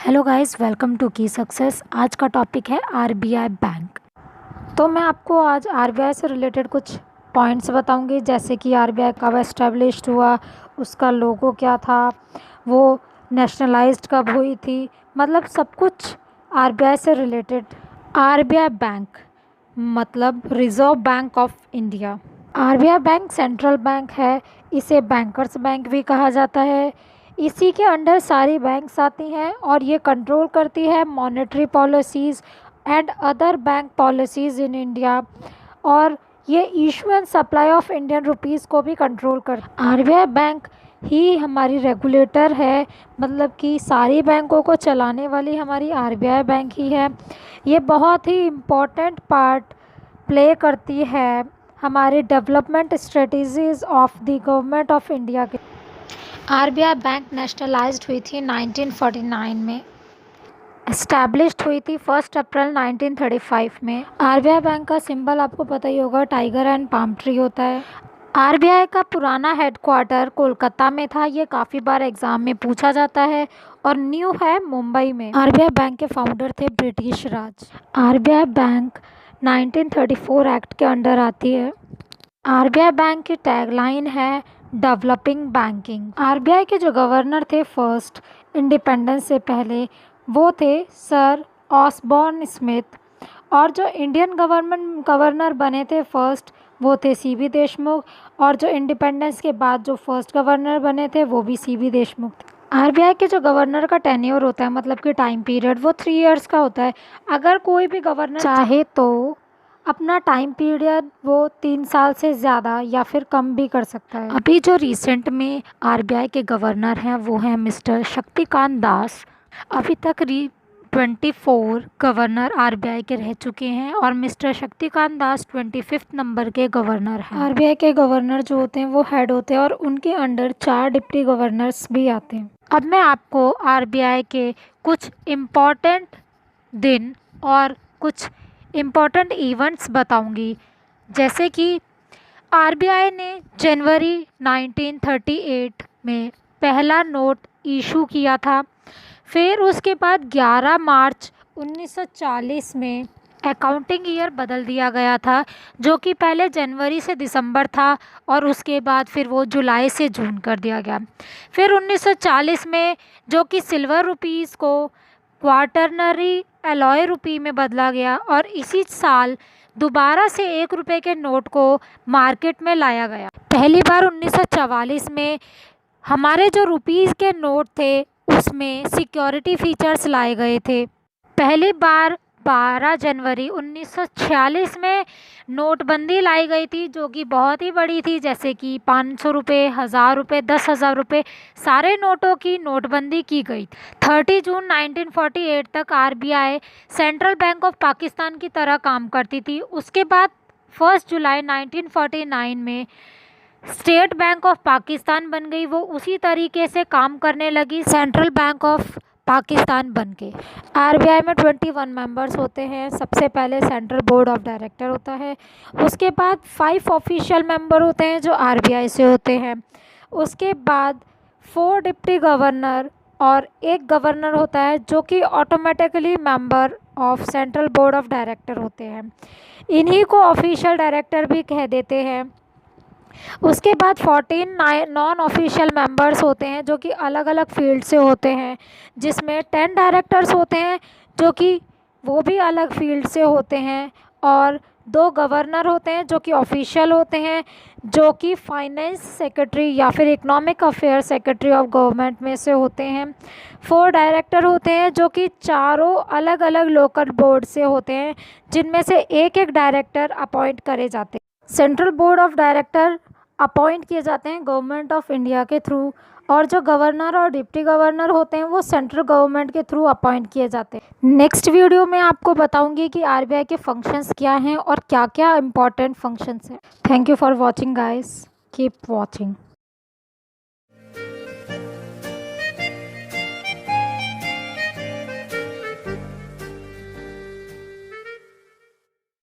Hello guys, welcome to की success. आज का टॉपिक है आरबीआई बैंक। तो मैं आपको आज आरबीआई से रिलेटेड कुछ पॉइंट्स बताऊंगी, जैसे कि आरबीआई कब एस्टेब्लिश्ड हुआ, उसका लोगो क्या था, वो नेशनलाइज्ड कब हुई थी, मतलब सब कुछ आरबीआई से रिलेटेड। आरबीआई बैंक मतलब reserve bank of India. RBI bank central bank है, इसे बैंकर्स बैंक भी कहा जाता है। इसी के अंडर सारी बैंक्स आती हैं और ये कंट्रोल करती है monetary policies and other bank policies in India, और ये issue and supply of Indian rupees को भी कंट्रोल कर। आरबीआई बैंक ही हमारी रेगुलेटर है, मतलब कि सारी बैंकों को चलाने वाली हमारी आरबीआई बैंक ही है। ये बहुत ही इम्पोर्टेंट पार्ट प्ले करती है हमारे development strategies of the government of India के। आरबीआई बैंक नेशनलाइज्ड हुई थी 1949 में, एस्टैब्लिश्ड हुई थी 1 अप्रैल 1935 में। आरबीआई बैंक का सिंबल आपको पता ही होगा, टाइगर एंड पाम ट्री होता है। आरबीआई का पुराना हेडक्वार्टर कोलकाता में था, ये काफ़ी बार एग्ज़ाम में पूछा जाता है, और न्यू है मुंबई में। आरबीआई बैंक के फाउंडर थे ब्रिटिश राज। आरबीआई बैंक 1934 एक्ट के अंडर आती है। आरबीआई बैंक की टैगलाइन है डेवलपिंग बैंकिंग। आरबीआई के जो गवर्नर थे फर्स्ट इंडिपेंडेंस से पहले, वो थे सर ऑसबॉर्न स्मिथ, और जो इंडियन गवर्नर बने थे फर्स्ट, वो थे सीवी देशमुख, और जो इंडिपेंडेंस के बाद जो फर्स्ट गवर्नर बने थे वो भी सीवी देशमुख थे। आरबीआई के जो गवर्नर का टेन्योर होता है, मतलब कि टाइम पीरियड, वो 3 इयर्स का होता है। अगर कोई भी गवर्नर चाहे तो अपना टाइम पीरियड वो 3 साल से ज़्यादा या फिर कम भी कर सकता है। अभी जो रिसेंट में आरबीआई के गवर्नर हैं वो हैं मिस्टर शक्तिकांत दास। अभी तक 24 गवर्नर आरबीआई के रह चुके हैं, और मिस्टर शक्तिकांत दास 25 नंबर के गवर्नर हैं। आरबीआई के गवर्नर जो होते हैं वो हेड होते हैं, और उनके अंडर 4 डिप्टी गवर्नर्स भी आते हैं। अब मैं आपको आरबीआई के कुछ इम्पॉर्टेंट दिन और कुछ इम्पॉर्टेंट इवेंट्स बताऊंगी, जैसे कि आरबीआई ने जनवरी 1938 में पहला नोट इशू किया था। फिर उसके बाद 11 मार्च 1940 में अकाउंटिंग ईयर बदल दिया गया था, जो कि पहले जनवरी से दिसंबर था, और उसके बाद फिर वो जुलाई से जून कर दिया गया। फिर 1940 में जो कि सिल्वर रुपीज़ को क्वार्टरनरी एलॉय रुपी में बदला गया, और इसी साल दोबारा से 1 रुपये के नोट को मार्केट में लाया गया। पहली बार 1944 में हमारे जो रुपीज़ के नोट थे उसमें सिक्योरिटी फीचर्स लाए गए थे। पहली बार 12 जनवरी 1946 में नोटबंदी लाई गई थी, जो कि बहुत ही बड़ी थी, जैसे कि 500 रुपये, 1000 रुपये, 10,000 रुपये, सारे नोटों की नोटबंदी की गई। 30 जून 1948 तक RBI central bank of Pakistan की तरह काम करती थी। उसके बाद 1 जुलाई 1949 में स्टेट बैंक ऑफ पाकिस्तान बन गई, वो उसी तरीके से काम करने लगी, सेंट्रल बैंक ऑफ पाकिस्तान बन के। आरबीआई में 21 मेंबर्स होते हैं। सबसे पहले सेंट्रल बोर्ड ऑफ डायरेक्टर होता है, उसके बाद 5 ऑफिशियल मेंबर होते हैं जो आरबीआई से होते हैं, उसके बाद 4 डिप्टी गवर्नर और 1 गवर्नर होता है, जो कि automatically member of central board of director होते हैं। इन्हीं को ऑफिशियल डायरेक्टर भी कह देते हैं। उसके बाद 14 नॉन ऑफिशियल मेंबर्स होते हैं, जो कि अलग अलग फील्ड से होते हैं, जिसमें 10 डायरेक्टर्स होते हैं, जो कि वो भी अलग फील्ड से होते हैं, और 2 गवर्नर होते हैं जो कि ऑफिशियल होते हैं, जो कि फाइनेंस सेक्रेटरी या फिर economic affair secretary of government में से होते हैं। 4 डायरेक्टर होते हैं, जो कि चारों अलग अलग लोकल बोर्ड से होते हैं, जिनमें से एक एक डायरेक्टर अपॉइंट करे जाते हैं। Central board of director appoint किए जाते हैं गवर्नमेंट ऑफ इंडिया के थ्रू, और जो गवर्नर और डिप्टी गवर्नर होते हैं वो सेंट्रल गवर्नमेंट के थ्रू अपॉइंट किए जाते हैं। नेक्स्ट वीडियो में आपको बताऊंगी कि आरबीआई के फंक्शंस क्या हैं और क्या क्या इंपॉर्टेंट फंक्शंस हैं। Thank you for watching guys, keep watching.